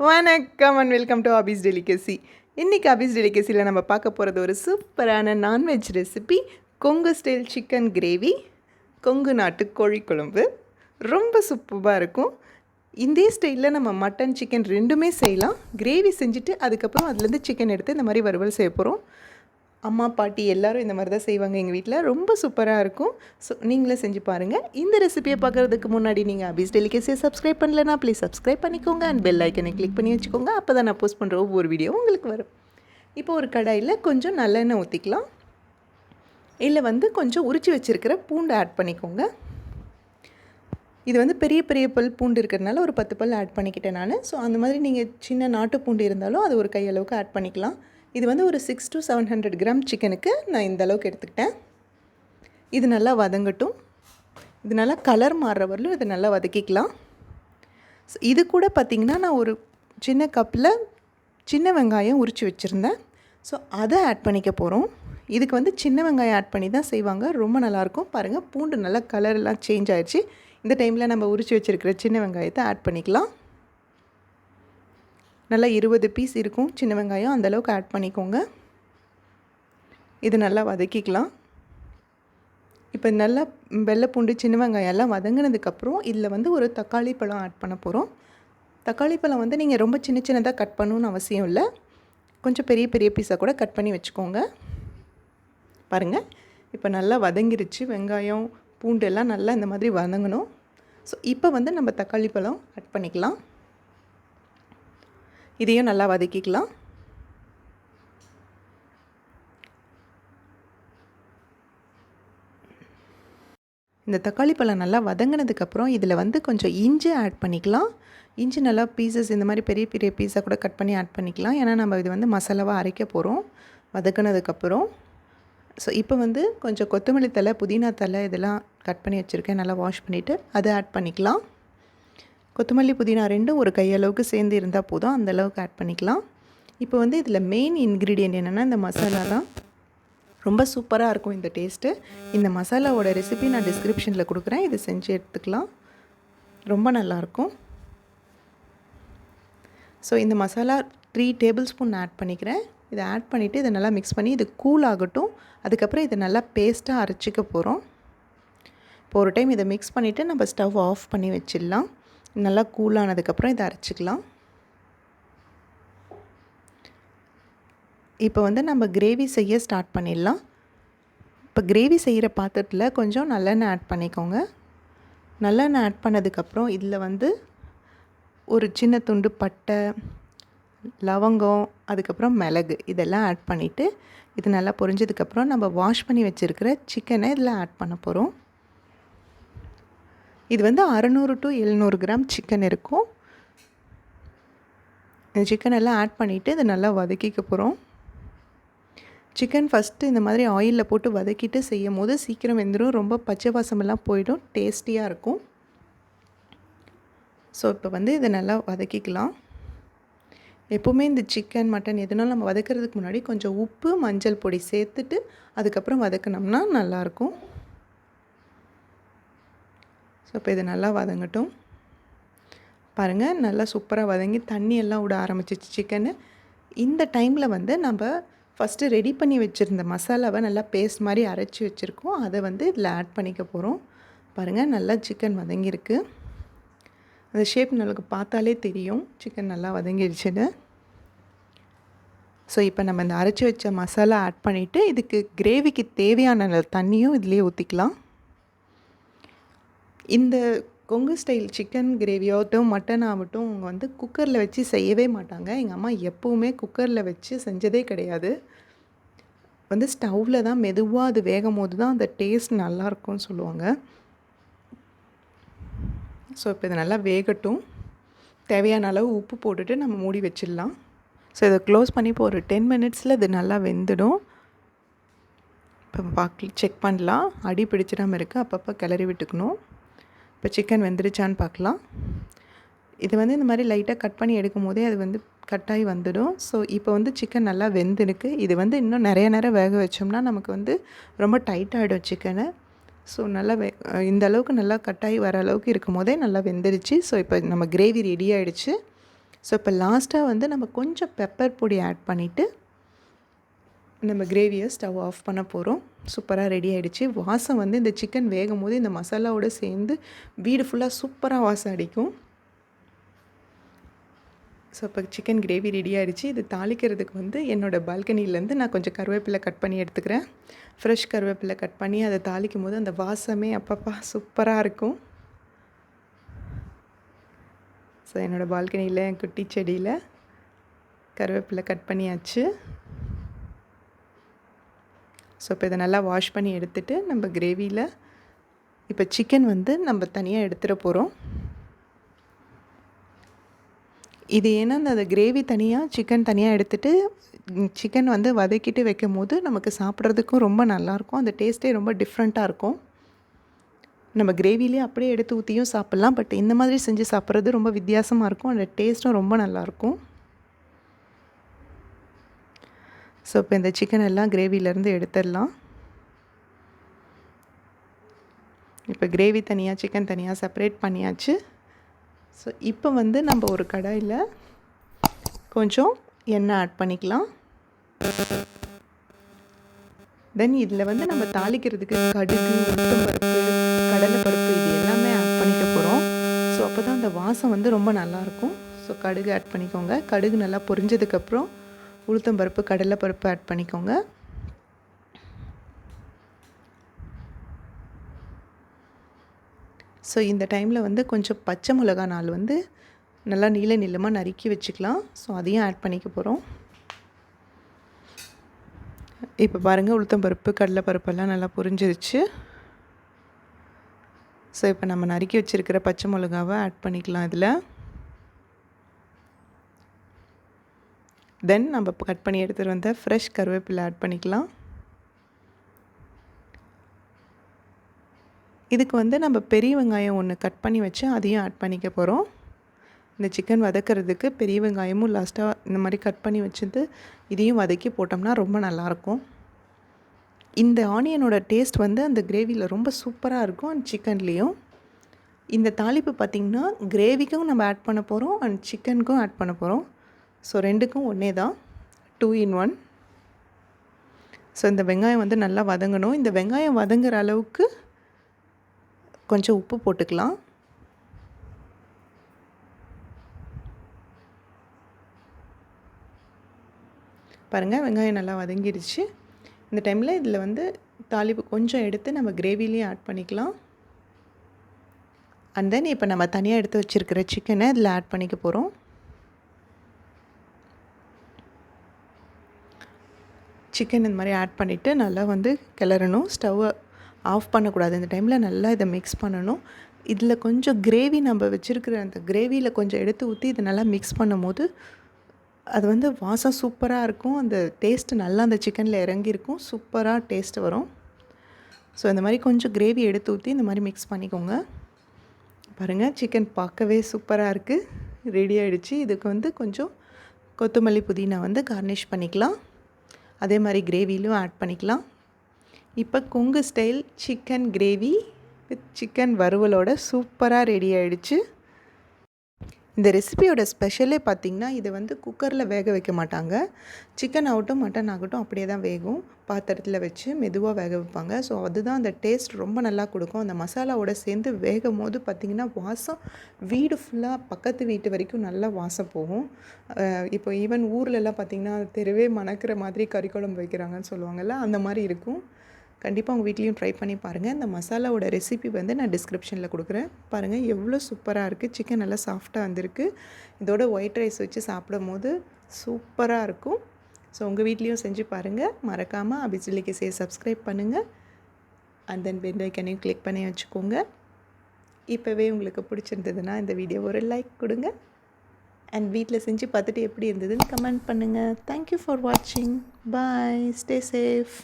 வணக்கம் and welcome to ABIS DELICACY. இன்றைக்கி ABIS DELICACYயில் நம்ம பார்க்க போகிறது ஒரு சூப்பரான non veg recipe, Kongu style chicken gravy, Kongu நாட்டு கோழி குழம்பு. ரொம்ப சூப்பராக இருக்கும். இந்த ஸ்டைலில் நம்ம மட்டன் சிக்கன் ரெண்டுமே செய்யலாம். கிரேவி செஞ்சுட்டு அதுக்கப்புறம் அதுலேருந்து சிக்கன் எடுத்து இந்த மாதிரி வறுவல் செய்ய போகிறோம். அம்மா பாட்டி எல்லோரும் இந்த மாதிரி தான் செய்வாங்க எங்கள் வீட்டில். ரொம்ப சூப்பராக இருக்கும். ஸோ நீங்களே செஞ்சு பாருங்கள். இந்த ரெசிபியை பார்க்குறதுக்கு முன்னாடி நீங்கள் ABIS DELICACY சப்ஸ்கிரைப் பண்ணலன்னா ப்ளீஸ் சப்ஸ்கிரைப் பண்ணிக்கோங்க அண்ட் பெல் ஐக்கனை கிளிக் பண்ணி வச்சுக்கோங்க. அப்போ தான் நான் போஸ்ட் பண்ணுற ஒவ்வொரு வீடியோ உங்களுக்கு வரும். இப்போ ஒரு கடாயில் கொஞ்சம் நல்லெண்ணெய் ஊற்றிக்கலாம். இல்லை கொஞ்சம் உரித்து வச்சுருக்கிற பூண்டு ஆட் பண்ணிக்கோங்க. இது பெரிய பெரிய பல் பூண்டு இருக்கிறதுனால ஒரு 10 பல் ஆட் பண்ணிக்கிட்டேன் நான். ஸோ அந்த மாதிரி நீங்கள் சின்ன நாட்டு பூண்டு இருந்தாலும் அது ஒரு கையளவுக்கு ஆட் பண்ணிக்கலாம். இது ஒரு 600 to 700 கிராம் சிக்கனுக்கு நான் இந்த அளவுக்கு எடுத்துக்கிட்டேன். இது நல்லா வதங்கட்டும். இது நல்லா கலர் மாறுற வரலும் இதை நல்லா வதக்கிக்கலாம். இது கூட பார்த்திங்கன்னா நான் ஒரு சின்ன கப்பில் சின்ன வெங்காயம் உரித்து வச்சுருந்தேன். ஸோ அதை ஆட் பண்ணிக்க போகிறோம். இதுக்கு சின்ன வெங்காயம் ஆட் பண்ணி தான் செய்வாங்க. ரொம்ப நல்லாயிருக்கும். பாருங்கள், பூண்டு நல்லா கலரெல்லாம் சேஞ்ச் ஆகிடுச்சு. இந்த டைமில் நம்ம உரித்து வச்சுருக்கிற சின்ன வெங்காயத்தை ஆட் பண்ணிக்கலாம். நல்லா 20 பீஸ் இருக்கும் சின்ன வெங்காயம், அந்தளவுக்கு ஆட் பண்ணிக்கோங்க. இது நல்லா வதக்கிக்கலாம். இப்போ நல்லா வெள்ளைப்பூண்டு சின்ன வெங்காயம் எல்லாம் வதங்கினதுக்கப்புறம் இதில் ஒரு தக்காளி பழம் ஆட் பண்ண போகிறோம். தக்காளி பழம் நீங்கள் ரொம்ப சின்ன சின்னதாக கட் பண்ணணுன்னு அவசியம் இல்லை. கொஞ்சம் பெரிய பெரிய பீஸாக கூட கட் பண்ணி வச்சுக்கோங்க. பாருங்கள், இப்போ நல்லா வதங்கிருச்சு. வெங்காயம் பூண்டு எல்லாம் நல்லா இந்த மாதிரி வதங்கணும். ஸோ இப்போ நம்ம தக்காளி பழம் ஆட் பண்ணிக்கலாம். இதையும் நல்லா வதக்கிக்கலாம். இந்த தக்காளி பழம் நல்லா வதங்கினதுக்கப்புறம் இதில் கொஞ்சம் இஞ்சி ஆட் பண்ணிக்கலாம். இஞ்சி நல்லா பீசஸ் இந்த மாதிரி பெரிய பெரிய பீஸாக கூட கட் பண்ணி ஆட் பண்ணிக்கலாம். ஏன்னா நம்ம இது மசாலாவாக அரைக்க போகிறோம் வதக்கினதுக்கப்புறம். ஸோ இப்போ கொஞ்சம் கொத்தமல்லி தழை, புதினா தழை இதெல்லாம் கட் பண்ணி வச்சுருக்கேன். நல்லா வாஷ் பண்ணிவிட்டு அதை ஆட் பண்ணிக்கலாம். கொத்தமல்லி புதினா ரெண்டும் ஒரு கையளவுக்கு சேர்ந்து இருந்தால் போதும், அந்தளவுக்கு ஆட் பண்ணிக்கலாம். இப்போ இதில் மெயின் இன்க்ரீடியன்ட் என்னென்னா இந்த மசாலா தான். ரொம்ப சூப்பராக இருக்கும் இந்த டேஸ்ட்டு. இந்த மசாலாவோட ரெசிபி நான் டிஸ்கிரிப்ஷனில் கொடுக்குறேன். இதை செஞ்சு எடுத்துக்கலாம். ரொம்ப நல்லாயிருக்கும். ஸோ இந்த மசாலா 3 டேபிள் ஸ்பூன் ஆட் பண்ணிக்கிறேன். இதை ஆட் பண்ணிவிட்டு இதை நல்லா மிக்ஸ் பண்ணி இது கூல் ஆகட்டும். அதுக்கப்புறம் இதை நல்லா பேஸ்ட்டாக அரைச்சிக்க போகிறோம். இப்போ ஒரு டைம் இதை மிக்ஸ் பண்ணிவிட்டு நம்ம ஸ்டவ் ஆஃப் பண்ணி வச்சிடலாம். நல்லா கூலானதுக்கப்புறம் இதை அரைச்சிக்கலாம். இப்போ நம்ம கிரேவி செய்ய ஸ்டார்ட் பண்ணிடலாம். இப்போ கிரேவி செய்கிற பாத்திரத்தில் கொஞ்சம் நல்லெண்ணெய் ஆட் பண்ணிக்கோங்க. நல்லெண்ணெய் ஆட் பண்ணதுக்கப்புறம் இதில் ஒரு சின்ன துண்டு பட்டை, லவங்கம், அதுக்கப்புறம் மிளகு இதெல்லாம் ஆட் பண்ணிவிட்டு இது நல்லா பொரிஞ்சதுக்கப்புறம் நம்ம வாஷ் பண்ணி வச்சுருக்கிற சிக்கனை இதில் ஆட் பண்ண போகிறோம். இது 600 to 700 கிராம் சிக்கன் இருக்கும். இந்த சிக்கன் எல்லாம் ஆட் பண்ணிவிட்டு இதை நல்லா வதக்கிக்க போகிறோம். சிக்கன் ஃபஸ்ட்டு இந்த மாதிரி ஆயிலில் போட்டு வதக்கிட்டு செய்யும் போது சீக்கிரம் வெந்துடும். ரொம்ப பச்சை வாசமெல்லாம் போயிடும். டேஸ்டியாக இருக்கும். ஸோ இப்போ இதை நல்லா வதக்கிக்கலாம். எப்போவுமே இந்த சிக்கன் மட்டன் எதுனாலும் நம்ம வதக்கிறதுக்கு முன்னாடி கொஞ்சம் உப்பு, மஞ்சள் பொடி சேர்த்துட்டு அதுக்கப்புறம் வதக்கினோம்னா நல்லாயிருக்கும். ஸோ இப்போ இது நல்லா வதங்கட்டும். பாருங்கள், நல்லா சூப்பராக வதங்கி தண்ணியெல்லாம் விட ஆரம்பிச்சிச்சு சிக்கனு. இந்த டைமில் நம்ம ஃபஸ்ட்டு ரெடி பண்ணி வச்சுருந்த மசாலாவை நல்லா பேஸ்ட் மாதிரி அரைச்சி வச்சுருக்கோம். அதை இதில் ஆட் பண்ணிக்க போகிறோம். பாருங்கள், நல்லா சிக்கன் வதங்கியிருக்கு. அந்த ஷேப் நம்மளுக்கு பார்த்தாலே தெரியும் சிக்கன் நல்லா வதங்கிடுச்சுன்னு. ஸோ இப்போ நம்ம இந்த அரைச்சி வச்ச மசாலா ஆட் பண்ணிவிட்டு இதுக்கு கிரேவிக்கு தேவையான தண்ணியும் இதிலே ஊற்றிக்கலாம். இந்த கொங்கு ஸ்டைல் சிக்கன் கிரேவியாகட்டும் மட்டன் ஆகட்டும் அவங்க குக்கரில் வச்சு செய்யவே மாட்டாங்க. எங்கள் அம்மா எப்போவுமே குக்கரில் வச்சு செஞ்சதே கிடையாது. ஸ்டவ்வில் தான் மெதுவாக அது வேகும் போது தான் அந்த டேஸ்ட் நல்லாயிருக்கும்னு சொல்லுவாங்க. ஸோ இப்போ இது நல்லா வேகட்டும். தேவையான அளவு உப்பு போட்டுட்டு நம்ம மூடி வச்சிடலாம். ஸோ இதை க்ளோஸ் பண்ணி இப்போ ஒரு 10 மினிட்ஸில் இது நல்லா வெந்துடும். இப்போ செக் பண்ணலாம். அடி பிடிச்சிடாமல் இருக்குது. அப்பப்போ கிளறி விட்டுக்கணும். இப்போ சிக்கன் வெந்துருச்சான்னு பார்க்கலாம். இது இந்த மாதிரி லைட்டாக கட் பண்ணி எடுக்கும் போதே அது கட்டாகி வந்துடும். ஸோ இப்போ சிக்கன் நல்லா வெந்துருக்கு. இது இன்னும் நிறைய நேரம் வேக வச்சோம்னா நமக்கு ரொம்ப டைட்டாகிடும் சிக்கனு. ஸோ நல்லா இந்த அளவுக்கு நல்லா கட்டாகி வர அளவுக்கு இருக்கும் போதே நல்லா வெந்துருச்சு. ஸோ இப்போ நம்ம கிரேவி ரெடி ஆகிடுச்சு. ஸோ இப்போ லாஸ்ட்டாக வந்து நம்ம கொஞ்சம் பெப்பர் பொடி ஆட் பண்ணிவிட்டு நம்ம கிரேவியை ஸ்டவ் ஆஃப் பண்ண போகிறோம். சூப்பராக ரெடி ஆகிடுச்சு. வாசம் வந்து இந்த சிக்கன் வேகும் போது இந்த மசாலாவோடு சேர்ந்து வீடு ஃபுல்லாக சூப்பராக வாசம் அடிக்கும். ஸோ இப்போ சிக்கன் கிரேவி ரெடி ஆகிடுச்சு. இது தாளிக்கிறதுக்கு வந்து என்னோடய பால்கனிலேருந்து நான் கொஞ்சம் கருவேப்பிலை கட் பண்ணி எடுத்துக்கிறேன். ஃப்ரெஷ் கருவேப்பிலை கட் பண்ணி அதை தாளிக்கும் போது அந்த வாசமே அப்பப்பா சூப்பராக இருக்கும். ஸோ என்னோடய பால்கனியில் என் குட்டி செடியில் கருவேப்பிலை கட் பண்ணியாச்சு. ஸோ இப்போ இதை நல்லா வாஷ் பண்ணி எடுத்துகிட்டு நம்ம கிரேவியில் இப்போ சிக்கன் வந்து நம்ம தனியாக எடுத்துகிட போகிறோம். இது ஏன்னா அந்த கிரேவி தனியாக சிக்கன் தனியாக எடுத்துகிட்டு சிக்கன் வந்து வதக்கிட்டு வைக்கும் போது நமக்கு சாப்பிட்றதுக்கும் ரொம்ப நல்லாயிருக்கும். அந்த டேஸ்ட்டே ரொம்ப டிஃப்ரெண்ட்டாக இருக்கும். நம்ம கிரேவிலே அப்படியே எடுத்து ஊற்றியும் சாப்பிட்லாம். பட் இந்த மாதிரி செஞ்சு சாப்பிட்றது ரொம்ப வித்தியாசமாக இருக்கும். அந்த டேஸ்ட்டும் ரொம்ப நல்லாயிருக்கும். ஸோ இப்போ இந்த சிக்கன் எல்லாம் கிரேவிலேருந்து எடுத்துடலாம். இப்போ கிரேவி தனியாக சிக்கன் தனியாக செப்பரேட் பண்ணியாச்சு. ஸோ இப்போ வந்து நம்ம ஒரு கடாயில் கொஞ்சம் எண்ணெய் ஆட் பண்ணிக்கலாம். தென் இதில் வந்து நம்ம தாளிக்கிறதுக்கு கடுகு, உளுத்தம்பருப்பு, கடலைப்பருப்பு இது எல்லாமே ஆட் பண்ணிக்க போகிறோம். ஸோ அப்போ தான் அந்த வாசம் வந்து ரொம்ப நல்லாயிருக்கும். ஸோ கடுகு ஆட் பண்ணிக்கோங்க. கடுகு நல்லா பொரிஞ்சதுக்கப்புறம் உளுத்தம்பருப்பு, கடலைப்பருப்பு ஆட் பண்ணிக்கோங்க. ஸோ இந்த டைமில் வந்து கொஞ்சம் பச்சை மிளகா நாள் வந்து நல்லா நீள நீளமாக நறுக்கி வச்சுக்கலாம். ஸோ அதையும் ஆட் பண்ணிக்க போகிறோம். இப்போ பாருங்கள், உளுத்தம்பருப்பு, கடலைப்பருப்பெல்லாம் நல்லா பொரிஞ்சிருச்சு. ஸோ இப்போ நம்ம நறுக்கி வச்சுருக்கிற பச்சை மிளகாவை ஆட் பண்ணிக்கலாம் இதில். தென் நம்ம கட் பண்ணி எடுத்துகிட்டு வந்த ஃப்ரெஷ் கருவேப்பிலை ஆட் பண்ணிக்கலாம். இதுக்கு வந்து நம்ம பெரிய வெங்காயம் ஒன்று கட் பண்ணி வச்சு அதையும் ஆட் பண்ணிக்க போகிறோம். இந்த சிக்கன் வதக்கிறதுக்கு பெரிய வெங்காயமும் லாஸ்ட்டாக இந்த மாதிரி கட் பண்ணி வச்சுட்டு இதையும் வதக்கி போட்டோம்னா ரொம்ப நல்லாயிருக்கும். இந்த ஆனியனோட டேஸ்ட் வந்து அந்த கிரேவியில் ரொம்ப சூப்பராக இருக்கும். அண்ட் சிக்கன்லேயும் இந்த தாளிப்பு பார்த்திங்கன்னா கிரேவிக்கும் நம்ம ஆட் பண்ண போகிறோம் அண்ட் சிக்கனுக்கும் ஆட் பண்ண போகிறோம். ஸோ ரெண்டுக்கும் ஒன்றே தான், 2 in 1. ஸோ இந்த வெங்காயம் வந்து நல்லா வதங்கணும். இந்த வெங்காயம் வதங்குற அளவுக்கு கொஞ்சம் உப்பு போட்டுக்கலாம். பாருங்கள், வெங்காயம் நல்லா வதங்கிடுச்சு. இந்த டைமில் இதில் வந்து தாளிப்பு கொஞ்சம் எடுத்து நம்ம கிரேவிலேயே ஆட் பண்ணிக்கலாம். அண்ட் தென் இப்போ நம்ம தனியாக எடுத்து வச்சுருக்கிற சிக்கனை இதில் ஆட் பண்ணிக்க போகிறோம். சிக்கன் இந்த மாதிரி ஆட் பண்ணிவிட்டு நல்லா வந்து கிளறணும். ஸ்டவ்வை ஆஃப் பண்ணக்கூடாது. இந்த டைமில் நல்லா இதை மிக்ஸ் பண்ணணும். இதில் கொஞ்சம் கிரேவி நம்ம வச்சுருக்கிற அந்த கிரேவியில் கொஞ்சம் எடுத்து ஊற்றி இதை நல்லா மிக்ஸ் பண்ணும் போது அது வந்து வாசம் சூப்பராக இருக்கும். அந்த டேஸ்ட்டு நல்லா அந்த சிக்கனில் இறங்கியிருக்கும். சூப்பராக டேஸ்ட்டு வரும். ஸோ இந்த மாதிரி கொஞ்சம் கிரேவி எடுத்து ஊற்றி இந்த மாதிரி மிக்ஸ் பண்ணிக்கோங்க. பாருங்கள், சிக்கன் பார்க்கவே சூப்பராக இருக்குது. ரெடி ஆகிடுச்சு. இதுக்கு வந்து கொஞ்சம் கொத்தமல்லி, புதினா வந்து கார்னிஷ் பண்ணிக்கலாம். அதே மாதிரி கிரேவிலும் ஆட் பண்ணிக்கலாம். இப்போ Kongu style chicken gravy with chicken வறுவலோட சூப்பராக ரெடி ஆகிடுச்சு. இந்த ரெசிபியோட ஸ்பெஷலே பார்த்திங்கன்னா, இதை வந்து குக்கரில் வேக வைக்க மாட்டாங்க. சிக்கன் ஆகட்டும் மட்டன் ஆகட்டும் அப்படியே தான் வேகும். பாத்திரத்தில் வச்சு மெதுவாக வேக வைப்பாங்க. ஸோ அதுதான் அந்த டேஸ்ட் ரொம்ப நல்லா கொடுக்கும். அந்த மசாலாவோட சேர்ந்து வேகும் போது பார்த்திங்கன்னா வாசம் வீடு ஃபுல்லாக பக்கத்து வீட்டு வரைக்கும் நல்லா வாசம் போகும். இப்போ ஈவன் ஊர்லெலாம் பார்த்திங்கன்னா தெருவே மணக்கிற மாதிரி கறி குழம்பு வைக்கிறாங்கன்னு சொல்லுவாங்கள்ல, அந்த மாதிரி இருக்கும். கண்டிப்பாக உங்கள் வீட்லேயும் ட்ரை பண்ணி பாருங்கள். இந்த மசாலாவோட ரெசிபி வந்து நான் டிஸ்கிரிப்ஷனில் கொடுக்குறேன். பாருங்கள் எவ்வளோ சூப்பராக இருக்குது. சிக்கன் நல்லா சாஃப்டாக வந்திருக்கு. இதோட ஒயிட் ரைஸ் வச்சு சாப்பிடும் போது சூப்பராக இருக்கும். ஸோ உங்கள் வீட்லேயும் செஞ்சு பாருங்கள். மறக்காமல் ABIS DELICACYயை சப்ஸ்கிரைப் பண்ணுங்கள். அண்ட் தென் பெல் ஐக்கனையும் கிளிக் பண்ணி வச்சுக்கோங்க. இப்போவே உங்களுக்கு பிடிச்சிருந்ததுன்னா இந்த வீடியோ ஒரு லைக் கொடுங்க. அண்ட் வீட்டில் செஞ்சு பார்த்துட்டு எப்படி இருந்ததுன்னு கமெண்ட் பண்ணுங்கள். தேங்க்யூ ஃபார் வாட்சிங். பாய். Stay safe.